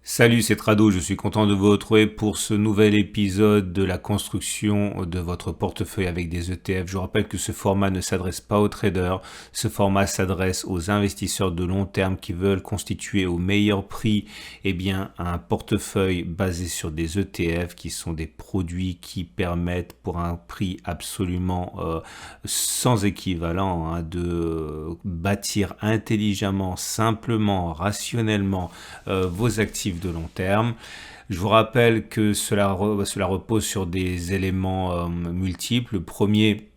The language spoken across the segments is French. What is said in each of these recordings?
Salut, c'est Trado, je suis content de vous retrouver pour ce nouvel épisode de la construction de votre portefeuille avec des ETF. Je vous rappelle que ce format ne s'adresse pas aux traders, ce format s'adresse aux investisseurs de long terme qui veulent constituer au meilleur prix un portefeuille basé sur des ETF qui sont des produits qui permettent pour un prix absolument sans équivalent de bâtir intelligemment, simplement, rationnellement vos actifs de long terme. Je vous rappelle que cela repose sur des éléments multiples. Le premier,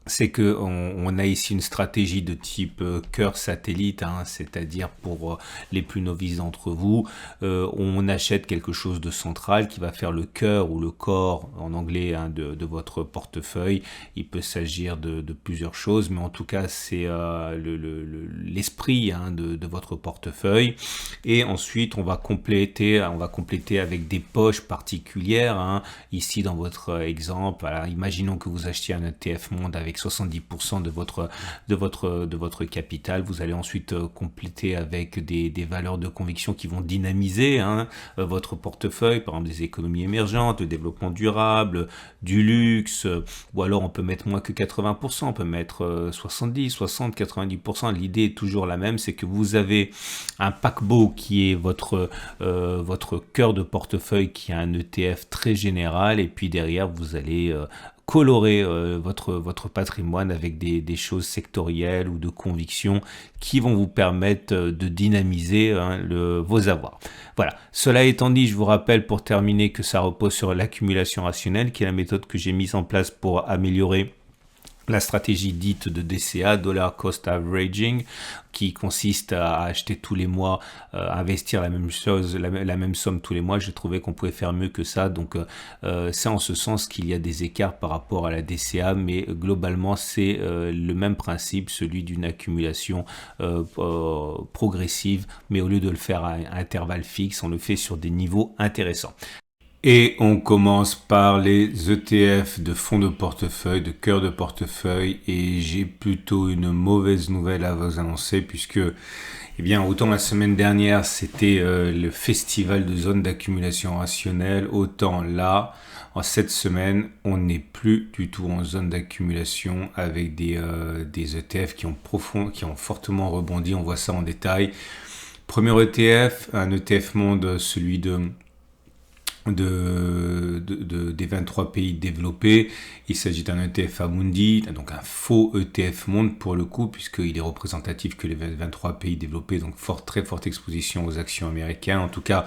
c'est que on a ici une stratégie de type cœur satellite, c'est-à-dire pour les plus novices d'entre vous, on achète quelque chose de central qui va faire le cœur ou le corps en anglais de votre portefeuille. Il peut s'agir de plusieurs choses, mais en tout cas c'est l'esprit de votre portefeuille. Et ensuite on va compléter avec des poches particulières. Ici dans votre exemple, alors, imaginons que vous achetiez un ETF monde avec 70% de votre capital. Vous allez ensuite compléter avec des valeurs de conviction qui vont dynamiser votre portefeuille, par exemple des économies émergentes, le développement durable, du luxe, ou alors on peut mettre moins que 80%, on peut mettre 70, 60, 90%. L'idée est toujours la même, c'est que vous avez un paquebot qui est votre cœur de portefeuille, qui a un ETF très général, et puis derrière vous allez colorer votre patrimoine avec des choses sectorielles ou de conviction qui vont vous permettre de dynamiser vos avoirs. Voilà. Cela étant dit, je vous rappelle pour terminer que ça repose sur l'accumulation rationnelle, qui est la méthode que j'ai mise en place pour améliorer la stratégie dite de DCA, Dollar Cost Averaging, qui consiste à acheter tous les mois, investir la même chose, la même somme tous les mois. Je trouvais qu'on pouvait faire mieux que ça, donc c'est en ce sens qu'il y a des écarts par rapport à la DCA, mais globalement c'est le même principe, celui d'une accumulation progressive, mais au lieu de le faire à intervalles fixes, on le fait sur des niveaux intéressants. Et on commence par les ETF de fonds de portefeuille, de cœur de portefeuille, et j'ai plutôt une mauvaise nouvelle à vous annoncer puisque, autant la semaine dernière c'était le festival de zones d'accumulation rationnelle, autant là, en cette semaine, on n'est plus du tout en zone d'accumulation avec des ETF qui ont fortement rebondi. On voit ça en détail. Premier ETF, un ETF monde, celui des 23 pays développés. Il s'agit d'un ETF Amundi, donc un faux ETF monde pour le coup, puisqu'il est représentatif que les 23 pays développés, donc très forte exposition aux actions américaines. En tout cas,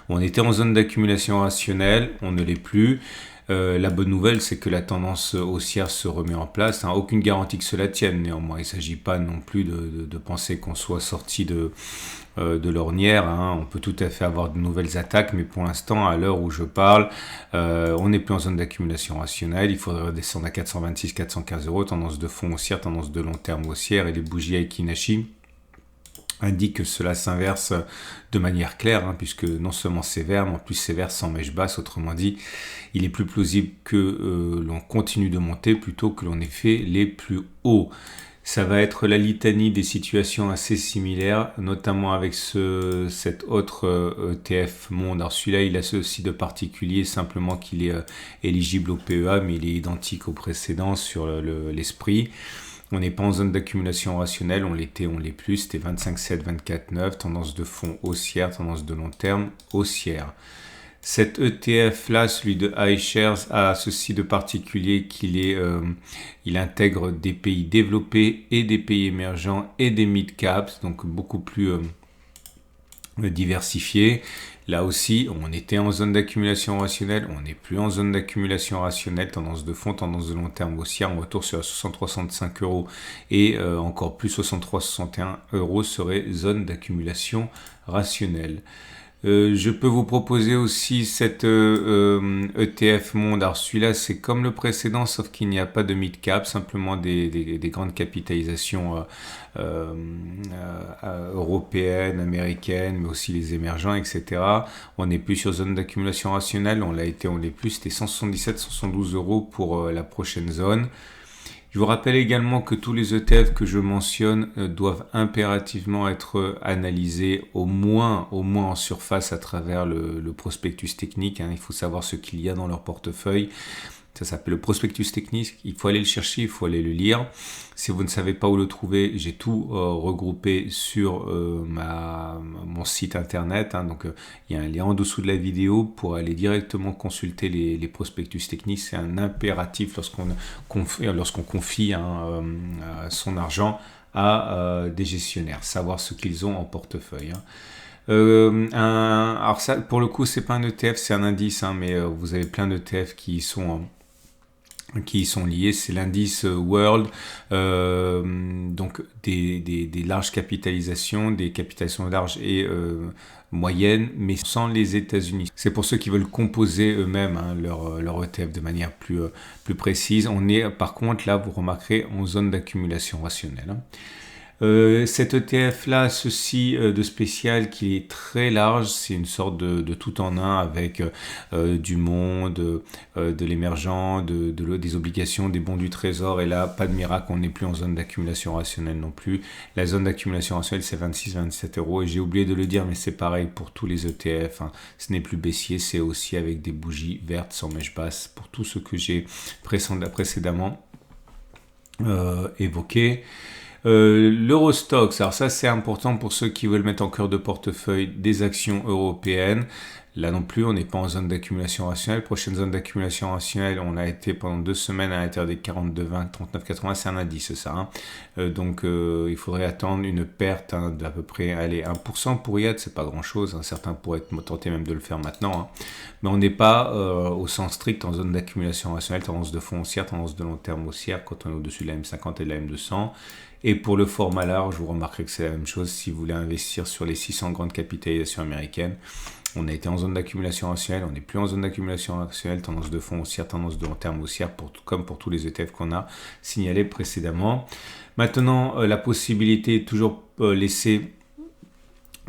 on était en zone d'accumulation rationnelle, on ne l'est plus. La bonne nouvelle, c'est que la tendance haussière se remet en place. Aucune garantie que cela tienne, néanmoins. Il ne s'agit pas non plus de penser qu'on soit sorti de l'ornière. On peut tout à fait avoir de nouvelles attaques, mais pour l'instant, à l'heure où je parle, on n'est plus en zone d'accumulation rationnelle. Il faudrait redescendre à 426-415 euros, tendance de fond haussière, tendance de long terme haussière, et les bougies Aiki-Nashi indique que cela s'inverse de manière claire, puisque non seulement c'est vert, mais en plus c'est vert sans mèche basse. Autrement dit, il est plus plausible que l'on continue de monter plutôt que l'on ait fait les plus hauts. Ça va être la litanie des situations assez similaires, notamment avec cet autre ETF monde. Alors celui-là, il a ceci de particulier, simplement qu'il est éligible au PEA, mais il est identique au précédent sur l'esprit. On n'est pas en zone d'accumulation rationnelle, on l'était, on l'est plus, c'était 25,7, 24,9, tendance de fond haussière, tendance de long terme haussière. Cet ETF-là, celui de iShares, a ceci de particulier qu'il il intègre des pays développés et des pays émergents et des mid-caps, donc beaucoup plus diversifié. Là aussi, on était en zone d'accumulation rationnelle, on n'est plus en zone d'accumulation rationnelle, tendance de fond, tendance de long terme haussière, on retourne sur 63,65 euros et encore plus 63,61 euros serait zone d'accumulation rationnelle. Je peux vous proposer aussi cet ETF monde. Alors celui-là, c'est comme le précédent, sauf qu'il n'y a pas de mid-cap, simplement des grandes capitalisations européennes, américaines, mais aussi les émergents, etc. On n'est plus sur zone d'accumulation rationnelle, on l'a été, on l'est plus. C'était 177, 172 euros pour la prochaine zone. Je vous rappelle également que tous les ETF que je mentionne doivent impérativement être analysés au moins en surface à travers le prospectus technique. Il faut savoir ce qu'il y a dans leur portefeuille. Ça s'appelle le prospectus technique. Il faut aller le chercher, il faut aller le lire. Si vous ne savez pas où le trouver, j'ai tout regroupé sur mon site internet. Donc, il y a un lien en dessous de la vidéo pour aller directement consulter les prospectus techniques. C'est un impératif lorsqu'on confie son argent à des gestionnaires, savoir ce qu'ils ont en portefeuille. Alors ça, pour le coup, c'est pas un ETF, c'est un indice, mais vous avez plein d'ETF qui y sont liés. C'est l'indice World, donc des larges capitalisations, des capitalisations larges et moyennes, mais sans les États-Unis. C'est pour ceux qui veulent composer eux-mêmes leur ETF de manière plus précise. On est par contre là, vous remarquerez, en zone d'accumulation rationnelle. Cet ETF-là a ceci de spécial qui est très large, c'est une sorte de tout en un avec du monde, de l'émergent, des obligations, des bons du trésor, et là, pas de miracle, on n'est plus en zone d'accumulation rationnelle non plus. La zone d'accumulation rationnelle, c'est 26-27 euros, et j'ai oublié de le dire, mais c'est pareil pour tous les ETF, ce n'est plus baissier, c'est aussi avec des bougies vertes sans mèche basse, pour tout ce que j'ai précédemment évoqué. L'Eurostoxx, alors ça c'est important pour ceux qui veulent mettre en cœur de portefeuille des actions européennes. Là non plus, on n'est pas en zone d'accumulation rationnelle. Prochaine zone d'accumulation rationnelle, on a été pendant 2 semaines à l'intérieur des 42,20, 39,80, c'est un indice ça. Donc il faudrait attendre une perte d'à peu près 1% pour y être, c'est pas grand chose. Certains pourraient être tentés même de le faire maintenant. Mais on n'est pas au sens strict en zone d'accumulation rationnelle, tendance de fond haussière, tendance de long terme haussière quand on est au-dessus de la M50 et de la M200. Et pour le format large, vous remarquerez que c'est la même chose. Si vous voulez investir sur les 600 grandes capitalisations américaines, on a été en zone d'accumulation rationnelle, on n'est plus en zone d'accumulation rationnelle, tendance de fond haussière, tendance de long terme haussière, comme pour tous les ETF qu'on a signalés précédemment. Maintenant, la possibilité est toujours laissée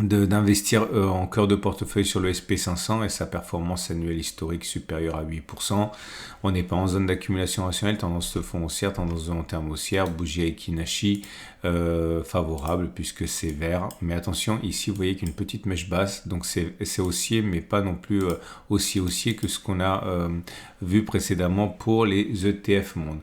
d'investir en cœur de portefeuille sur le SP500 et sa performance annuelle historique supérieure à 8%. On n'est pas en zone d'accumulation rationnelle, tendance de fond haussière, tendance de long terme haussière, bougie Aiki-Nashi favorable puisque c'est vert. Mais attention, ici vous voyez qu'une petite mèche basse, donc c'est haussier mais pas non plus aussi haussier que ce qu'on a vu précédemment pour les ETF monde.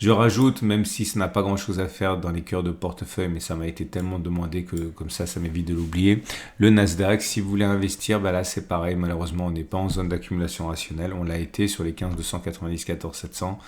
Je rajoute, même si ça n'a pas grand chose à faire dans les cœurs de portefeuille, mais ça m'a été tellement demandé que comme ça m'évite de l'oublier. Le Nasdaq, si vous voulez investir, là c'est pareil, malheureusement on n'est pas en zone d'accumulation rationnelle, on l'a été sur les 15 290, 14 700.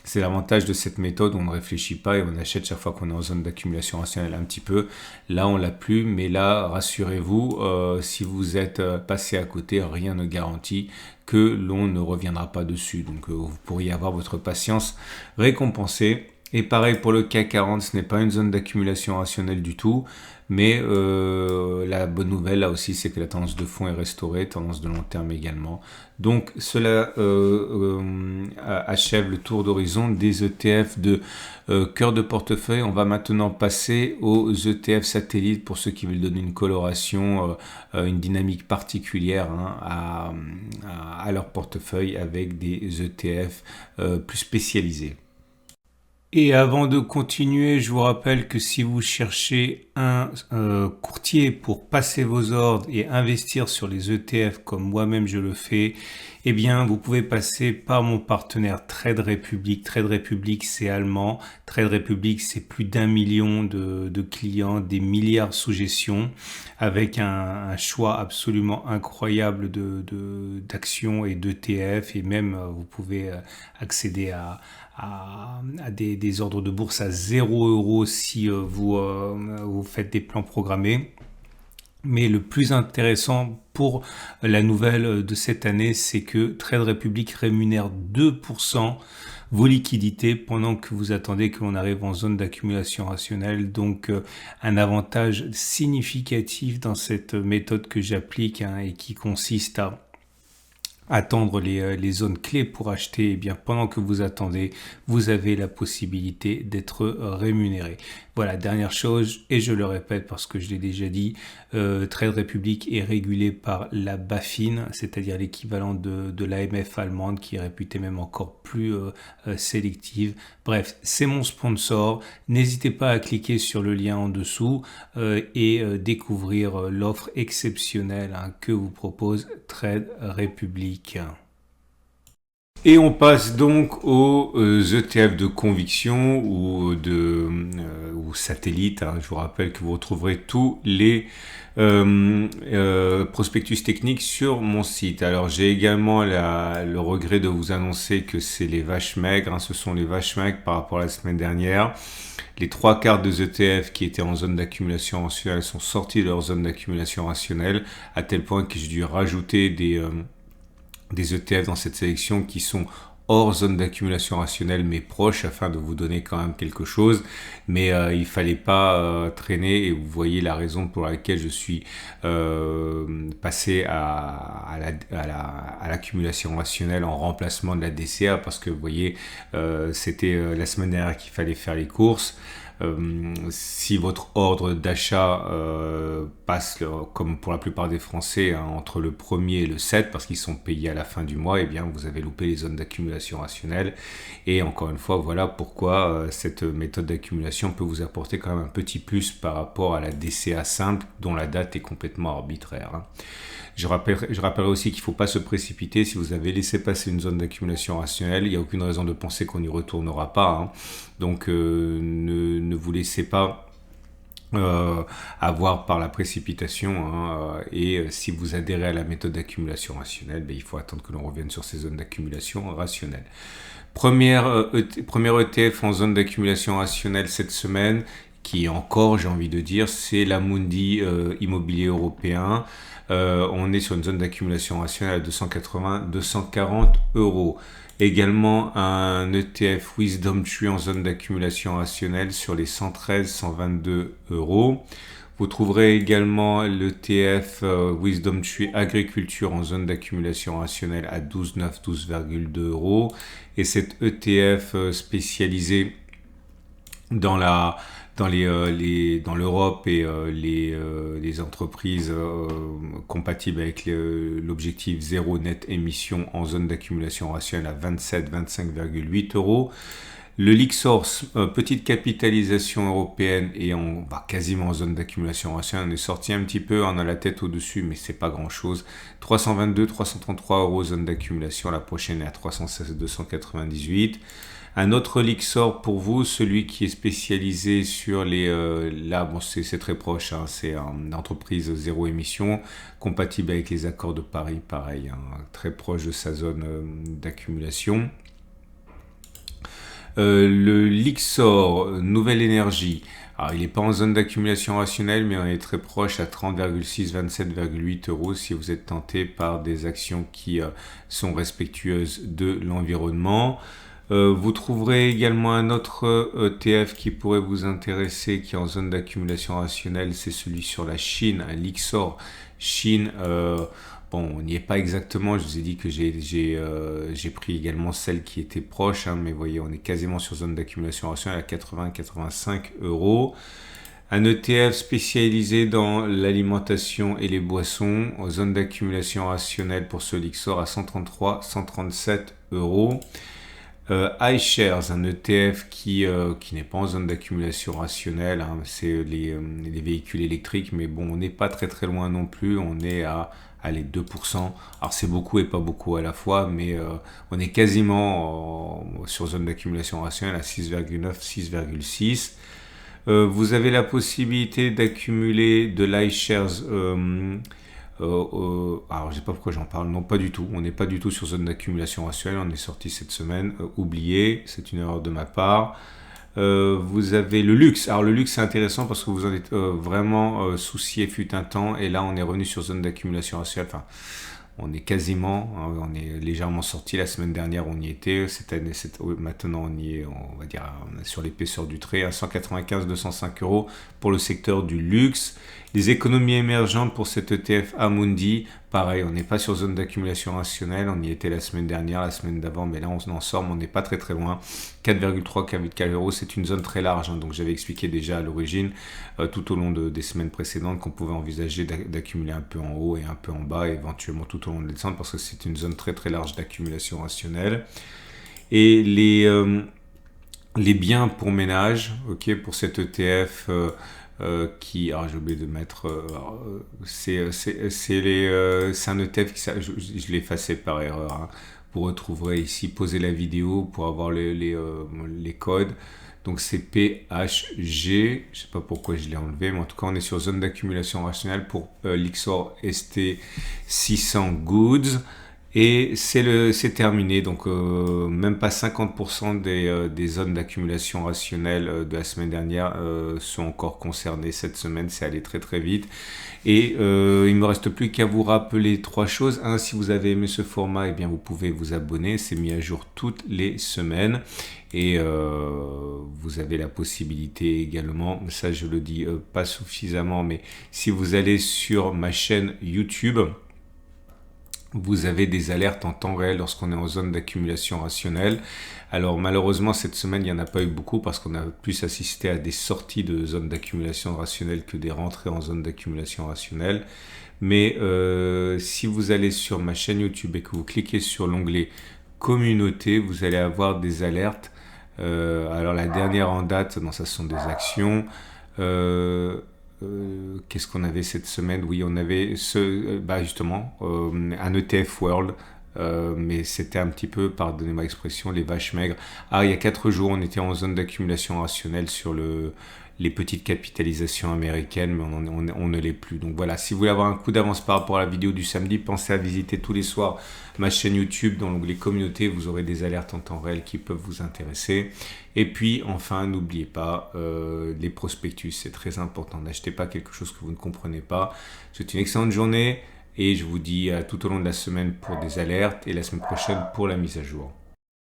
C'est l'avantage de cette méthode, on ne réfléchit pas et on achète chaque fois qu'on est en zone d'accumulation rationnelle un petit peu. Là on l'a plus, mais là rassurez-vous, si vous êtes passé à côté, rien ne garantit que l'on ne reviendra pas dessus. Donc vous pourriez avoir votre patience récompensée. Et pareil pour le CAC 40, ce n'est pas une zone d'accumulation rationnelle du tout. Mais la bonne nouvelle là aussi, c'est que la tendance de fond est restaurée, tendance de long terme également. Donc cela achève le tour d'horizon des ETF de cœur de portefeuille. On va maintenant passer aux ETF satellites pour ceux qui veulent donner une coloration, une dynamique particulière à leur portefeuille avec des ETF plus spécialisés. Et avant de continuer, je vous rappelle que si vous cherchez un courtier pour passer vos ordres et investir sur les ETF comme moi-même je le fais, eh bien vous pouvez passer par mon partenaire Trade Republic. Trade Republic c'est allemand, Trade Republic c'est plus d'1 million de clients, des milliards sous gestion, avec un choix absolument incroyable d'actions et d'ETF, et même vous pouvez accéder à des ordres de bourse à 0 € si vous faites des plans programmés. Mais le plus intéressant pour la nouvelle de cette année, c'est que Trade Republic rémunère 2% vos liquidités pendant que vous attendez que l'on arrive en zone d'accumulation rationnelle. Donc un avantage significatif dans cette méthode que j'applique et qui consiste à attendre les zones clés pour acheter. Et bien pendant que vous attendez, vous avez la possibilité d'être rémunéré. Voilà, dernière chose, et je le répète parce que je l'ai déjà dit, Trade Republic est régulé par la BaFin, c'est-à-dire l'équivalent de l'AMF allemande, qui est réputée même encore plus sélective. Bref, c'est mon sponsor. N'hésitez pas à cliquer sur le lien en dessous et découvrir l'offre exceptionnelle que vous propose Trade Republic. Et on passe donc aux ETF de conviction ou ou satellites. Je vous rappelle que vous retrouverez tous les prospectus techniques sur mon site. Alors j'ai également le regret de vous annoncer que c'est les vaches maigres. Ce sont les vaches maigres par rapport à la semaine dernière. Les 3/4 des ETF qui étaient en zone d'accumulation rationnelle sont sortis de leur zone d'accumulation rationnelle, à tel point que j'ai dû rajouter des ETF dans cette sélection qui sont hors zone d'accumulation rationnelle mais proches, afin de vous donner quand même quelque chose. Mais il fallait pas traîner, et vous voyez la raison pour laquelle je suis passé à l'accumulation rationnelle en remplacement de la DCA, parce que vous voyez c'était la semaine dernière qu'il fallait faire les courses. Si votre ordre d'achat passe, comme pour la plupart des Français, entre le 1er et le 7, parce qu'ils sont payés à la fin du mois, eh bien vous avez loupé les zones d'accumulation rationnelle. Et encore une fois, voilà pourquoi cette méthode d'accumulation peut vous apporter quand même un petit plus par rapport à la DCA simple, dont la date est complètement arbitraire. Je rappellerai aussi qu'il ne faut pas se précipiter. Si vous avez laissé passer une zone d'accumulation rationnelle, il n'y a aucune raison de penser qu'on n'y retournera pas. Donc ne vous laissez pas avoir par la précipitation. Et si vous adhérez à la méthode d'accumulation rationnelle, il faut attendre que l'on revienne sur ces zones d'accumulation rationnelle. Premier ETF en zone d'accumulation rationnelle cette semaine, qui encore, j'ai envie de dire, c'est l'Amundi immobilier européen. On est sur une zone d'accumulation rationnelle à 240 euros. Également un ETF Wisdom Tree en zone d'accumulation rationnelle sur les 113-122 euros. Vous trouverez également l'ETF Wisdom Tree Agriculture en zone d'accumulation rationnelle à 12,2 euros. Et cet ETF spécialisé dans l'Europe et les entreprises compatibles avec l'objectif zéro net émission en zone d'accumulation rationnelle à 25,8 euros. Le Lixor, petite capitalisation européenne et quasiment en zone d'accumulation rationnelle. On est sorti un petit peu, on a la tête au-dessus, mais c'est pas grand-chose. 333 euros zone d'accumulation, la prochaine est à 316,298. Un autre Lixor pour vous, celui qui est spécialisé sur c'est très proche, c'est une entreprise zéro émission, compatible avec les accords de Paris, pareil, très proche de sa zone d'accumulation. Le Lixor Nouvelle Énergie, alors il n'est pas en zone d'accumulation rationnelle, mais on est très proche à 30,6, 27,8 euros si vous êtes tenté par des actions qui sont respectueuses de l'environnement. Vous trouverez également un autre ETF qui pourrait vous intéresser, qui est en zone d'accumulation rationnelle, c'est celui sur la Chine, un Lixor Chine. On n'y est pas exactement, je vous ai dit que j'ai pris également celle qui était proche, mais vous voyez, on est quasiment sur zone d'accumulation rationnelle à 80-85 euros. Un ETF spécialisé dans l'alimentation et les boissons, en zone d'accumulation rationnelle pour ce Lixor à 133-137 euros. iShares, un ETF qui n'est pas en zone d'accumulation rationnelle, c'est les véhicules électriques, mais on n'est pas très très loin non plus, on est à 2%. Alors c'est beaucoup et pas beaucoup à la fois, mais on est quasiment sur zone d'accumulation rationnelle à 6,9, 6,6. Vous avez la possibilité d'accumuler de l'iShares. Alors je sais pas pourquoi j'en parle, non pas du tout, on n'est pas du tout sur zone d'accumulation rationnelle, on est sorti cette semaine, oublié, c'est une erreur de ma part. Vous avez le luxe. Alors le luxe c'est intéressant parce que vous en êtes vraiment soucié fut un temps, et là on est revenu sur zone d'accumulation rationnelle. Enfin, on est quasiment, on est légèrement sorti. La semaine dernière on y était, maintenant on y est, on va dire sur l'épaisseur du trait, à 195-205 euros pour le secteur du luxe. Les économies émergentes pour cet ETF Amundi, Pareil, on n'est pas sur zone d'accumulation rationnelle, on y était la semaine dernière, la semaine d'avant, mais là on en sort, mais on n'est pas très très loin. 4,3, 4,4 euros, c'est une zone très large, hein, donc j'avais expliqué déjà à l'origine, tout au long des semaines précédentes, qu'on pouvait envisager d'accumuler un peu en haut et un peu en bas, et éventuellement tout au long de la descente, parce que c'est une zone très très large d'accumulation rationnelle. Et les biens pour ménage, ok, pour cet ETF qui, alors j'ai oublié de mettre, c'est un ETF je l'ai effacé par erreur. Hein. Vous retrouverez ici, posez la vidéo pour avoir les codes. Donc c'est PHG, je sais pas pourquoi je l'ai enlevé, mais en tout cas on est sur zone d'accumulation rationnelle pour l'Ixor ST 600 Goods. Et c'est terminé, donc même pas 50% des zones d'accumulation rationnelle de la semaine dernière sont encore concernées cette semaine, c'est allé très très vite. Et il ne me reste plus qu'à vous rappeler 3 choses. Un, si vous avez aimé ce format, eh bien vous pouvez vous abonner, c'est mis à jour toutes les semaines. Et vous avez la possibilité également, ça je le dis pas suffisamment, mais si vous allez sur ma chaîne YouTube, vous avez des alertes en temps réel lorsqu'on est en zone d'accumulation rationnelle. Alors malheureusement cette semaine il n'y en a pas eu beaucoup parce qu'on a plus assisté à des sorties de zone d'accumulation rationnelle que des rentrées en zone d'accumulation rationnelle. Mais si vous allez sur ma chaîne YouTube et que vous cliquez sur l'onglet communauté, vous allez avoir des alertes. Alors la dernière en date, non ça ce sont des actions. Qu'est-ce qu'on avait cette semaine? Oui, on avait justement un ETF World, mais c'était un petit peu, pardonnez-moi l'expression, les vaches maigres. Ah, il y a 4 jours, on était en zone d'accumulation rationnelle sur les petites capitalisations américaines, mais on ne l'est plus. Donc voilà, si vous voulez avoir un coup d'avance par rapport à la vidéo du samedi, pensez à visiter tous les soirs ma chaîne YouTube dans l'onglet communauté, vous aurez des alertes en temps réel qui peuvent vous intéresser. Et puis enfin, n'oubliez pas les prospectus, c'est très important. N'achetez pas quelque chose que vous ne comprenez pas. Je vous souhaite une excellente journée et je vous dis à tout au long de la semaine pour des alertes et la semaine prochaine pour la mise à jour.